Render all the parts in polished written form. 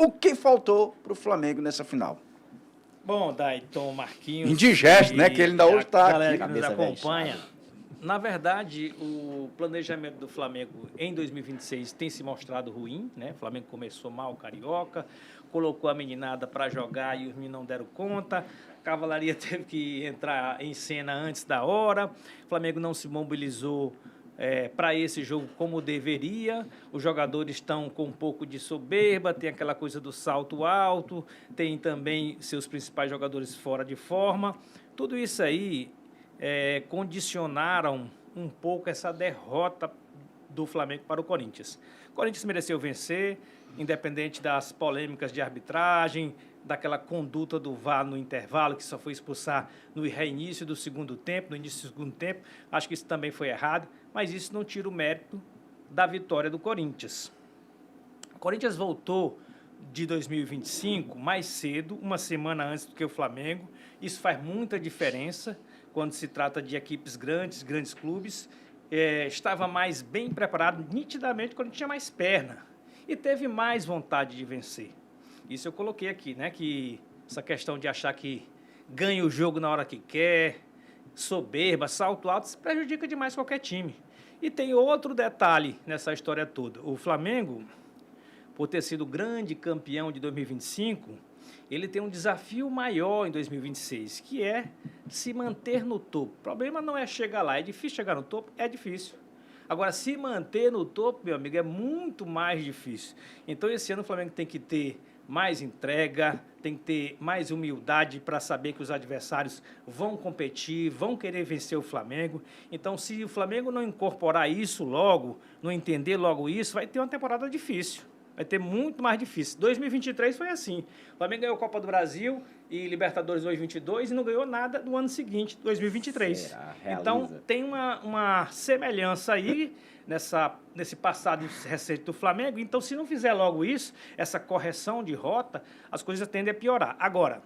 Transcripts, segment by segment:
O que faltou para o Flamengo nessa final? Bom, Dayton, Marquinhos... Indigesto, né? Que ele ainda hoje está aqui. Galera que nos acompanha. Na verdade, o planejamento do Flamengo em 2026 tem se mostrado ruim, né? O Flamengo começou mal o Carioca, colocou a meninada para jogar e os meninos não deram conta. A cavalaria teve que entrar em cena antes da hora. O Flamengo não se mobilizou para esse jogo como deveria. Os jogadores estão com um pouco de soberba, tem aquela coisa do salto alto, tem também seus principais jogadores fora de forma. Tudo isso aí condicionaram um pouco essa derrota do Flamengo para o Corinthians. O Corinthians mereceu vencer, independente das polêmicas de arbitragem, daquela conduta do VAR no intervalo, que só foi expulsar no reinício do segundo tempo, no início do segundo tempo. Acho que isso também foi errado, mas isso não tira o mérito da vitória do Corinthians. O Corinthians voltou de 2025 mais cedo, uma semana antes do que o Flamengo. Isso faz muita diferença quando se trata de equipes grandes clubes. Estava mais bem preparado, nitidamente, quando tinha mais perna. E teve mais vontade de vencer. Isso eu coloquei aqui, né? Que essa questão de achar que ganha o jogo na hora que quer, soberba, salto alto, isso prejudica demais qualquer time. E tem outro detalhe nessa história toda. O Flamengo, por ter sido grande campeão de 2025, ele tem um desafio maior em 2026, que é se manter no topo. O problema não é chegar lá, é difícil chegar no topo, é difícil. Agora, se manter no topo, meu amigo, é muito mais difícil. Então, esse ano o Flamengo tem que ter mais entrega, tem que ter mais humildade para saber que os adversários vão competir, vão querer vencer o Flamengo. Então, se o Flamengo não incorporar isso logo, não entender logo isso, vai ter uma temporada difícil. Vai ter muito mais difícil. 2023 foi assim. O Flamengo ganhou a Copa do Brasil e Libertadores 2022 e não ganhou nada no ano seguinte, 2023. Então, tem uma semelhança aí nesse passado recente do Flamengo. Então, se não fizer logo isso, essa correção de rota, as coisas tendem a piorar. Agora,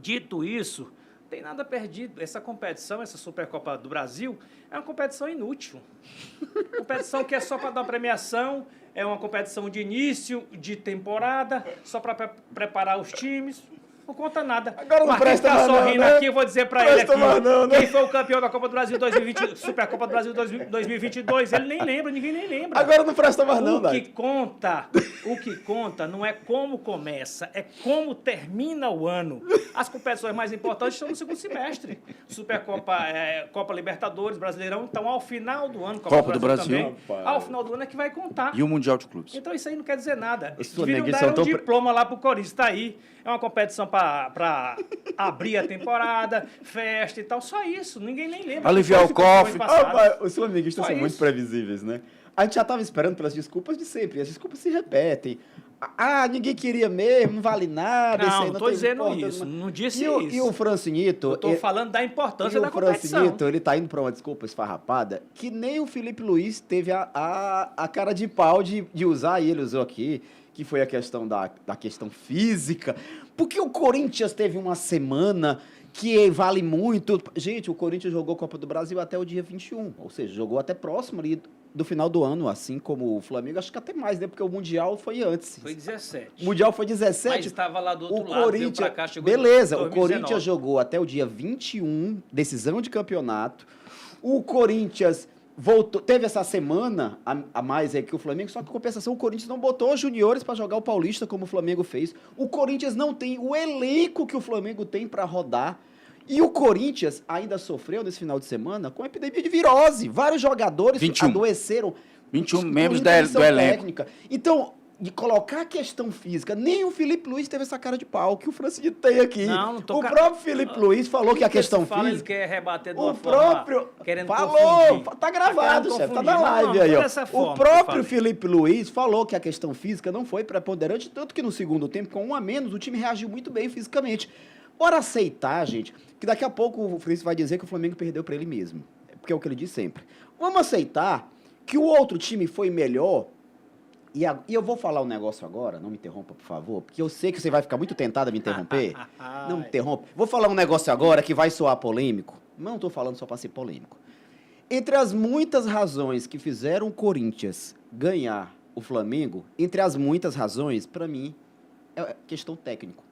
dito isso, não tem nada perdido. Essa competição, essa Supercopa do Brasil, é uma competição inútil. Competição que é só para dar premiação, é uma competição de início de temporada, só para preparar os times. Não conta nada. Agora não presta tá mais sorrindo não, né? aqui, eu vou dizer para ele aqui. Não, né? Quem foi o campeão da Copa do Brasil 2020, Supercopa do Brasil 2022? Ele nem lembra, ninguém nem lembra. Agora não presta mais não, O que conta não é como começa, é como termina o ano. As competições mais importantes estão no segundo semestre. Supercopa, Copa Libertadores, Brasileirão, então ao final do ano, Copa do Brasil também, ao final do ano é que vai contar. E o Mundial de Clubes. Então isso aí não quer dizer nada. Deviam dar um diploma lá pro Corinthians, tá aí. É uma competição para abrir a temporada, festa e tal, só isso. Ninguém nem lembra. Aliviar o cofre. Os flamenguistas são muito previsíveis, né? A gente já estava esperando pelas desculpas de sempre, e as desculpas se repetem. Ninguém queria mesmo, não vale nada. Não estou dizendo isso, não disse isso. E o Francinito... Eu estou falando da importância da competição. E o Francinito, ele tá indo para uma desculpa esfarrapada, que nem o Felipe Luiz teve a cara de pau de usar, e ele usou aqui, que foi a questão da questão física, porque o Corinthians teve uma semana que vale muito. Gente, o Corinthians jogou Copa do Brasil até o dia 21, ou seja, jogou até próximo ali do final do ano, assim como o Flamengo, acho que até mais, né? Porque o Mundial foi antes. Foi 17. O Mundial foi 17. Mas estava lá do outro o lado, Corinthians, veio pra cá, chegou beleza, 2019. o Corinthians jogou até o dia 21, decisão de campeonato. O Corinthians voltou, teve essa semana a mais aí que o Flamengo, só que em compensação o Corinthians não botou os juniores para jogar o Paulista como o Flamengo fez. O Corinthians não tem o elenco que o Flamengo tem para rodar. E o Corinthians ainda sofreu nesse final de semana com a epidemia de virose. Vários jogadores 21. adoeceram. 21 membros do elenco. Técnica. Então, de colocar a questão física, nem o Felipe Luiz teve essa cara de pau que o Francisco tem aqui. Não tô o próprio Felipe Luiz falou que a questão física... Ele quer rebater de o uma forma, próprio querendo falou, confundir. tá gravado, chefe, tá na Não, live aí, ó. dessa forma O que eu próprio falei. Felipe Luiz falou que a questão física não foi preponderante, tanto que no segundo tempo, com 1 a menos, o time reagiu muito bem fisicamente. Bora aceitar, gente, que daqui a pouco o Francisco vai dizer que o Flamengo perdeu para ele mesmo, porque é o que ele diz sempre. Vamos aceitar que o outro time foi melhor. E eu vou falar um negócio agora, não me interrompa, por favor, porque eu sei que você vai ficar muito tentado a me interromper. Não me interrompa. Vou falar um negócio agora que vai soar polêmico. Não estou falando só para ser polêmico. Entre as muitas razões que fizeram o Corinthians ganhar o Flamengo, entre as muitas razões, para mim, é questão técnica.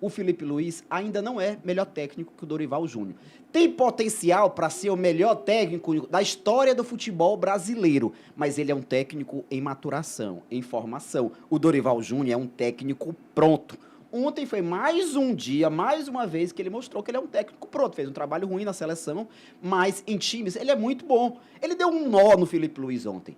O Felipe Luiz ainda não é melhor técnico que o Dorival Júnior. Tem potencial para ser o melhor técnico da história do futebol brasileiro, mas ele é um técnico em maturação, em formação. O Dorival Júnior é um técnico pronto. Ontem foi mais um dia, mais uma vez, que ele mostrou que ele é um técnico pronto. Fez um trabalho ruim na seleção, mas em times ele é muito bom. Ele deu um nó no Felipe Luiz ontem.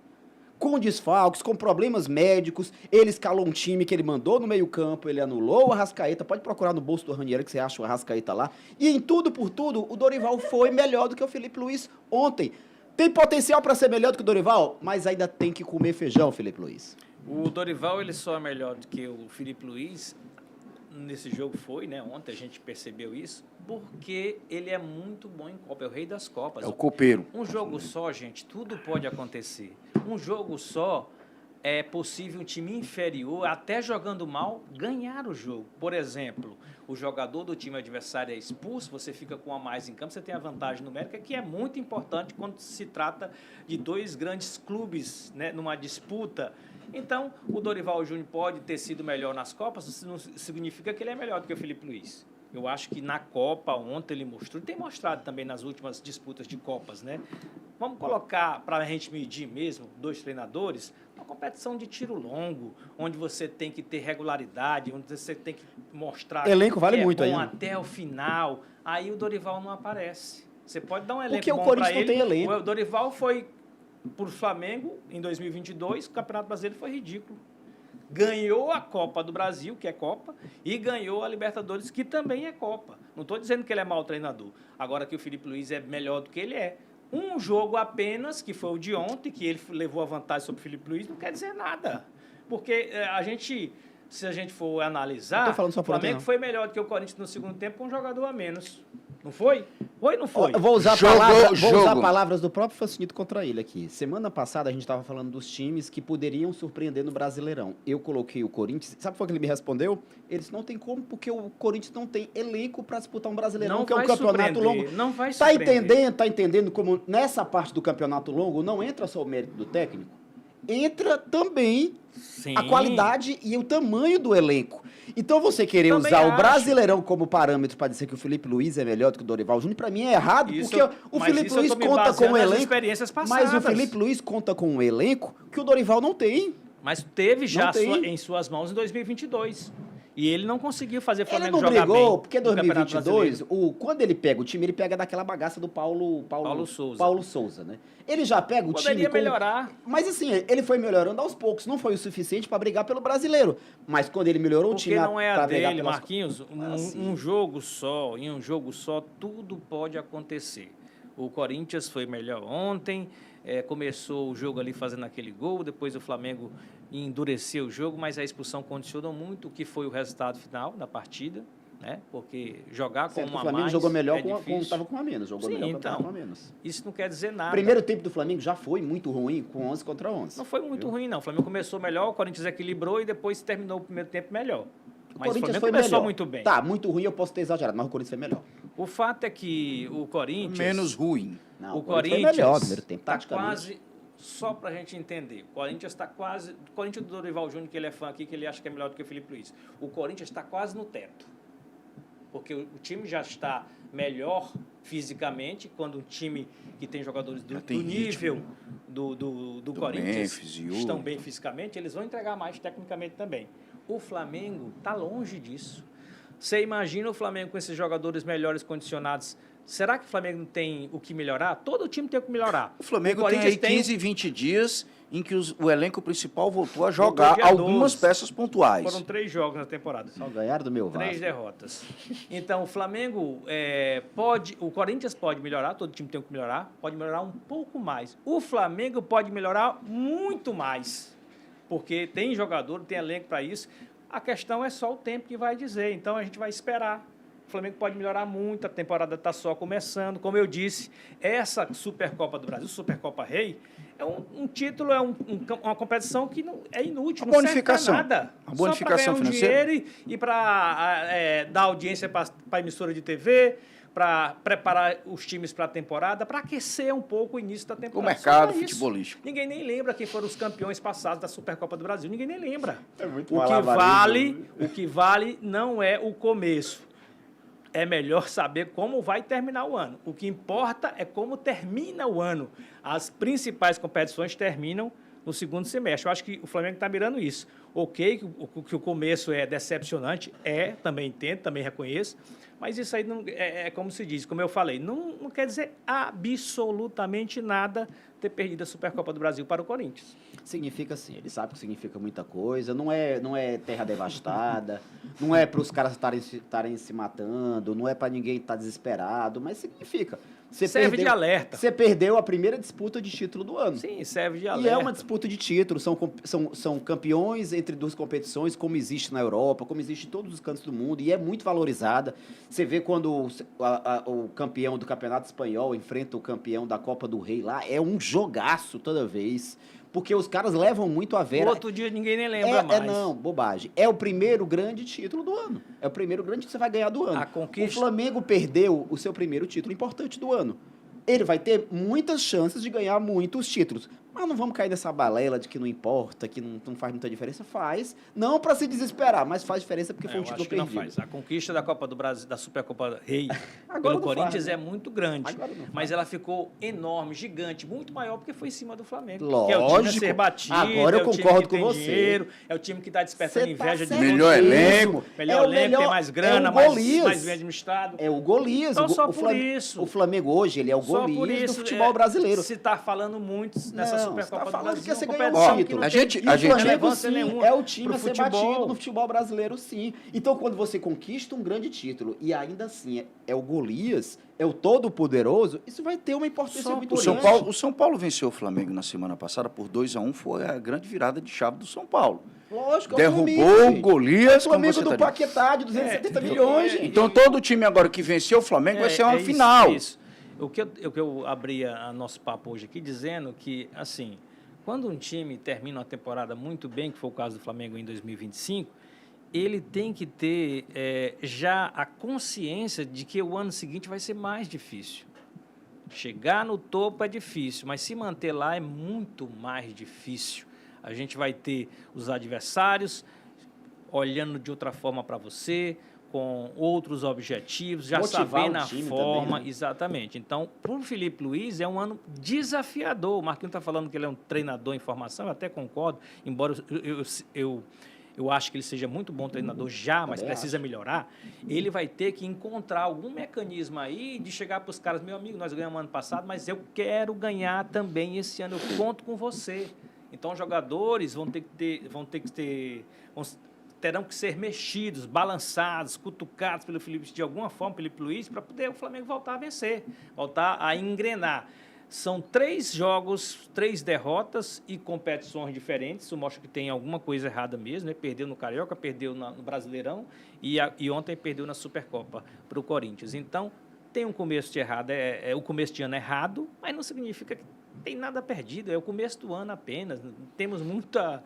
Com desfalques, com problemas médicos, ele escalou um time que ele mandou no meio-campo, ele anulou o Arrascaeta, pode procurar no bolso do Ranieri que você acha o Arrascaeta lá. E em tudo por tudo, o Dorival foi melhor do que o Felipe Luiz ontem. Tem potencial para ser melhor do que o Dorival, mas ainda tem que comer feijão, Felipe Luiz. O Dorival, ele só é melhor do que o Felipe Luiz, nesse jogo foi, né? Ontem a gente percebeu isso, porque ele é muito bom em Copa, é o rei das Copas. É o copeiro. Um jogo só, gente, tudo pode acontecer. Um jogo só é possível um time inferior, até jogando mal, ganhar o jogo. Por exemplo, o jogador do time adversário é expulso, você fica com a mais em campo, você tem a vantagem numérica, que é muito importante quando se trata de dois grandes clubes, né, numa disputa. Então, o Dorival Júnior pode ter sido melhor nas Copas, isso não significa que ele é melhor do que o Felipe Luiz. Eu acho que na Copa, ontem ele mostrou, e tem mostrado também nas últimas disputas de Copas, né? Vamos colocar, para a gente medir mesmo, dois treinadores, uma competição de tiro longo, onde você tem que ter regularidade, onde você tem que mostrar Elenco vale que é muito bom aí, né? até o final. Aí o Dorival não aparece. Você pode dar um elenco Porque o bom Corinthians para não ele. tem elenco. O Dorival foi para o Flamengo em 2022, o Campeonato Brasileiro foi ridículo. Ganhou a Copa do Brasil, que é Copa, e ganhou a Libertadores, que também é Copa. Não estou dizendo que ele é mau treinador. Agora que o Felipe Luiz é melhor do que ele é. Um jogo apenas, que foi o de ontem, que ele levou a vantagem sobre o Felipe Luiz, não quer dizer nada. Porque se a gente for analisar, Não tô falando só o por ontem, Flamengo não. foi melhor do que o Corinthians no segundo tempo com um jogador a menos. Não foi? Foi ou não foi? Eu vou usar, Jogou, vou usar jogo. palavras do próprio Facinito contra ele aqui. Semana passada a gente estava falando dos times que poderiam surpreender no Brasileirão. Eu coloquei o Corinthians. Sabe qual que ele me respondeu? Ele disse, não tem como, porque o Corinthians não tem elenco para disputar um Brasileirão, Não que é um vai campeonato surpreender, longo. não vai Tá surpreender. Tá entendendo como nessa parte do campeonato longo não entra só o mérito do técnico? Entra também Sim. a qualidade e o tamanho do elenco. Então você querer Também usar o acho. Brasileirão como parâmetro para dizer que o Felipe Luiz é melhor do que o Dorival Júnior, para mim é errado, Isso porque eu- o mas Felipe isso eu Luiz tô me conta com baseando um nas elenco, experiências mas passadas. o Felipe Luiz conta com um elenco que o Dorival não tem. Mas teve já Não tem. em suas mãos em 2022. E ele não conseguiu fazer o Ele Flamengo não jogar brigou, bem porque no Campeonato 2022, Brasileiro. quando ele pega o time, ele pega daquela bagaça do Paulo Souza, né? Ele já pega o Poderia time com... melhorar. Mas assim, ele foi melhorando aos poucos, não foi o suficiente para brigar pelo brasileiro. Mas quando ele melhorou o Porque time não é a pra brigar dele, pelas- Marquinhos. sim. Um jogo só, em um jogo só, tudo pode acontecer. O Corinthians foi melhor ontem, começou o jogo ali fazendo aquele gol, depois o Flamengo endureceu o jogo, mas a expulsão condicionou muito o que foi o resultado final da partida, né? Porque jogar com Certo, uma o Flamengo mais jogou melhor é quando difícil. estava com um a menos. Jogou Sim, melhor quando então. estava com um a menos. Isso não quer dizer nada. Primeiro tempo do Flamengo já foi muito ruim, com 11 contra 11. Não foi muito ruim, não. O Flamengo começou melhor, o Corinthians equilibrou e depois terminou o primeiro tempo melhor. Mas o Flamengo começou muito bem. Tá, muito ruim eu posso ter exagerado, mas o Corinthians foi melhor. O fato é que o Corinthians... Menos ruim. Não, o Corinthians Corinthians foi melhor no primeiro tempo, está taticamente. quase... Só para a gente entender, o Corinthians está quase... O Corinthians do Dorival Júnior, que ele é fã aqui, que ele acha que é melhor do que o Felipe Luiz. O Corinthians está quase no teto. Porque o time já está melhor fisicamente, quando um time que tem jogadores do tem nível ritmo. do Corinthians Memphis, Yuri. estão bem fisicamente, eles vão entregar mais tecnicamente também. O Flamengo está longe disso. Você imagina o Flamengo com esses jogadores melhores condicionados? Será que o Flamengo não tem o que melhorar? Todo time tem o que melhorar. O Flamengo tem Corinthians aí 15, 20 dias em que o elenco principal voltou a jogar dia algumas 12. peças pontuais. Foram 3 jogos na temporada. Só ganharam do meu 3 Vasco. derrotas. Então, o Flamengo pode... O Corinthians pode melhorar, todo time tem que melhorar, pode melhorar um pouco mais. O Flamengo pode melhorar muito mais, porque tem jogador, tem elenco para isso. A questão é só o tempo que vai dizer, então a gente vai esperar. O Flamengo pode melhorar muito, a temporada está só começando. Como eu disse, essa Supercopa do Brasil, Supercopa Rei, é um título, uma competição que não, é inútil, Uma não bonificação. serve para nada. Uma bonificação só para ganhar financeira. dinheiro e para dar audiência para a emissora de TV. para preparar os times para a temporada, para aquecer um pouco o início da O temporada. mercado Só isso. futebolístico. Ninguém nem lembra quem foram os campeões passados da Supercopa do Brasil. Ninguém nem lembra. É muito O que vale não é o começo. É melhor saber como vai terminar o ano. O que importa é como termina o ano. As principais competições terminam no segundo semestre. Eu acho que o Flamengo está mirando isso. Ok, que o começo é decepcionante, também entendo, também reconheço, mas isso aí não, é como se diz, como eu falei, não quer dizer absolutamente nada ter perdido a Supercopa do Brasil para o Corinthians. Significa sim, ele sabe que significa muita coisa, não é terra devastada, não é para os caras estarem se matando, não é para ninguém estar desesperado, mas significa. Serve de alerta. Você perdeu a primeira disputa de título do ano. Sim, serve de E alerta. é uma disputa de título, são campeões entre duas competições, como existe na Europa, como existe em todos os cantos do mundo, e é muito valorizada. Você vê quando o campeão do Campeonato Espanhol enfrenta o campeão da Copa do Rei lá, é um jogaço toda vez, porque os caras levam muito a ver. Outro dia ninguém nem lembra mais. Não, bobagem. É o primeiro grande título do ano. É o primeiro grande que você vai ganhar do ano. A conquista... O Flamengo perdeu o seu primeiro título importante do ano. Ele vai ter muitas chances de ganhar muitos títulos. Mas não vamos cair nessa balela de que não importa, que não faz muita diferença. Faz. Não para se desesperar, mas faz diferença porque foi um eu título acho que perdido. não faz. A conquista da Copa do Brasil, da Supercopa Rei, Agora pelo não Corinthians faz, né? é muito grande. Agora não faz. Mas ela ficou enorme, gigante, muito maior porque foi em cima do Flamengo. Lógico. Que é o time a ser batido, Agora eu é o time concordo que com tem você. dinheiro, é o time que está despertando Cê tá inveja de certo. Melhor todo mundo. elenco. Melhor elenco, tem mais grana, mais bem administrado. É o Golias. Então, só o por isso. O Flamengo hoje, ele é o Só por Golias isso, do futebol brasileiro. Se está falando muito nessa Não, Supercopa você tá do falando Brasil, que você uma ganhou competição um que título. não A tem gente- E o Flamengo, relevância sim, nenhuma é o time pro a ser futebol. batido no futebol brasileiro, sim. Então, quando você conquista um grande título e ainda assim é o Golias, é o todo-poderoso, isso vai ter uma importância Só muito por grande. O São Paulo venceu o Flamengo na semana passada por 2-1, foi a grande virada de chave do São Paulo. Lógico, é o Derrubou Flamengo, o gente. Golias, O como Flamengo você do tá dizendo. Paquetá de 270 milhões, gente. Então todo time agora que venceu o Flamengo vai ser uma isso, final. é isso. O que eu abri a nosso papo hoje aqui dizendo que, assim, quando um time termina uma temporada muito bem, que foi o caso do Flamengo em 2025, ele tem que ter já a consciência de que o ano seguinte vai ser mais difícil. Chegar no topo é difícil, mas se manter lá é muito mais difícil. A gente vai ter os adversários olhando de outra forma para você, com outros objetivos, já Motivar sabendo o a time forma, também, né? exatamente. Então, para o Felipe Luiz é um ano desafiador. O Marquinhos está falando que ele é um treinador em formação, eu até concordo, embora eu acho que ele seja muito bom treinador já, mas Também precisa melhorar. Ele vai ter que encontrar algum mecanismo aí de chegar para os caras, meu amigo, nós ganhamos ano passado, mas eu quero ganhar também esse ano, eu conto com você. Então, os jogadores terão que ser mexidos, balançados, cutucados pelo Felipe, de alguma forma, Felipe Luiz, para poder o Flamengo voltar a vencer, voltar a engrenar. São 3 jogos, 3 derrotas e competições diferentes. Isso mostra que tem alguma coisa errada mesmo, né? Perdeu no Carioca, perdeu no Brasileirão e ontem perdeu na Supercopa para o Corinthians. Então, tem um começo de errado, o começo de ano errado, mas não significa que tem nada perdido, é o começo do ano apenas. Temos muita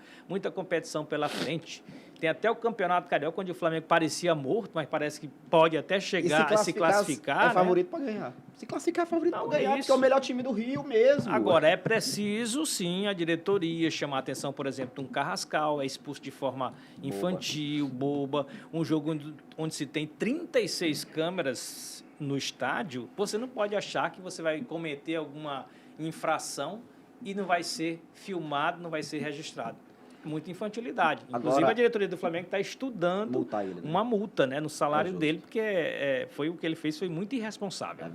competição pela frente. Tem até o Campeonato Carioca, onde o Flamengo parecia morto, mas parece que pode até chegar a se classificar. É né? favorito para ganhar. Se classificar é favorito Não, para ganhar, isso. porque é o melhor time do Rio mesmo. Agora, é preciso, sim, a diretoria chamar a atenção, por exemplo, de um Carrascal, é expulso de forma infantil, boba. Um jogo onde se tem 36 câmeras no estádio, você não pode achar que você vai cometer alguma infração e não vai ser filmado, não vai ser registrado. Muita infantilidade. Inclusive, Agora, a diretoria do Flamengo está estudando multar ele, né? uma multa, né, no salário É justo. dele, porque foi o que ele fez, foi muito irresponsável. É verdade.